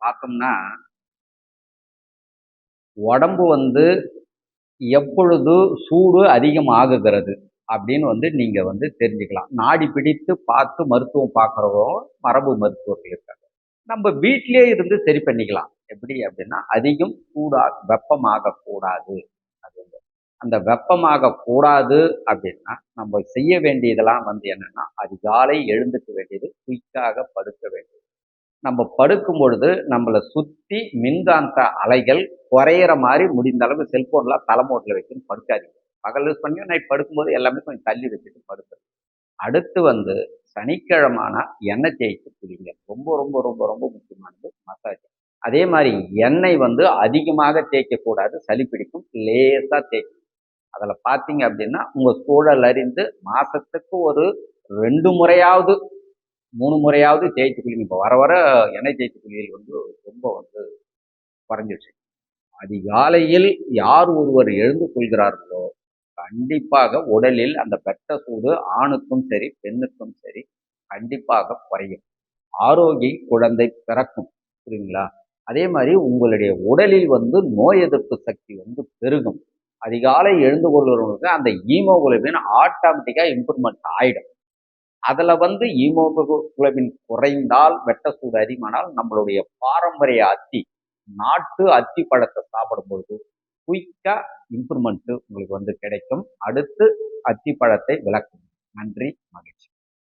பார்த்தோம்னா, உடம்பு எப்பொழுது சூடு அதிகமாகுகிறது அப்படின்னு நீங்க தெரிஞ்சுக்கலாம். நாடி பிடித்து பார்த்து மருத்துவம் பார்க்குறவங்க மரபு மருத்துவர்கள் இருக்காங்க. நம்ம வீட்டிலேயே இருந்து சரி பண்ணிக்கலாம். எப்படி அப்படின்னா, அதிகம் வெப்பமாகக்கூடாது. அது அந்த வெப்பமாகக்கூடாது அப்படின்னா, நம்ம செய்ய வேண்டியதெல்லாம் என்னன்னா, அதிகாலை எழுந்துக்க வேண்டியது, குயிக்காக படுக்க வேண்டியது. நம்ம படுக்கும் பொழுது நம்மள சுத்தி மின்காந்த அலைகள் குறையிற மாதிரி முடிந்த அளவு செல்போன்லாம் தலைமோட்டில் வச்சுன்னு படுக்காதீங்க. பகல் யூஸ் பண்ணி நைட் படுக்கும்போது எல்லாமே கொஞ்சம் தள்ளி வச்சுட்டு படுக்கணும். அடுத்து சனிக்கிழமைனா எண்ணெய் தேய்ச்சு குளிங்க. ரொம்ப ரொம்ப ரொம்ப ரொம்ப முக்கியமானது மசாஜ். அதே மாதிரி எண்ணெய் அதிகமாக தேய்க்கக்கூடாது, சளி பிடிக்கும். லேசா தேய்க்கணும். அதில் பார்த்தீங்க அப்படின்னா உங்க சூழல் அறிந்து மாசத்துக்கு ஒரு 2 முறையாவது 3 முறையாவது தேய்ச்சி குளிங்க. இப்போ வர வர எண்ணெய் தேய்ச்சி குளியல் ரொம்ப குறைஞ்சிருச்சு. அதிகாலையில் யார் ஒருவர் எழுந்து கொள்கிறார்களோ கண்டிப்பாக உடலில் அந்த வெட்ட சூடு ஆணுக்கும் சரி பெண்ணுக்கும் சரி கண்டிப்பாக குறையும். ஆரோக்கிய குழந்தை பிறக்கும். புரியுங்களா? அதே மாதிரி உங்களுடைய உடலில் நோய் எதிர்ப்பு சக்தி பெருகும். அதிகாலை எழுந்து கொள்கிறவங்களுக்கு அந்த ஹீமோகுளோபின் ஆட்டோமேட்டிக்கா இம்ப்ரூவ்மெண்ட் ஆயிடும். அதுல ஹீமோகுளோபின் குறைந்தால், வெட்ட சூடு அதிகமானால் நம்மளுடைய பாரம்பரிய அத்தி, நாட்டு அத்தி பழத்தை சாப்பிடும் பொழுது குயிக்கா இம்ப்ரூவ்மெண்ட் உங்களுக்கு கிடைக்கும். அடுத்து அத்தி பழத்தை விளக்கும். நன்றி, மகிழ்ச்சி.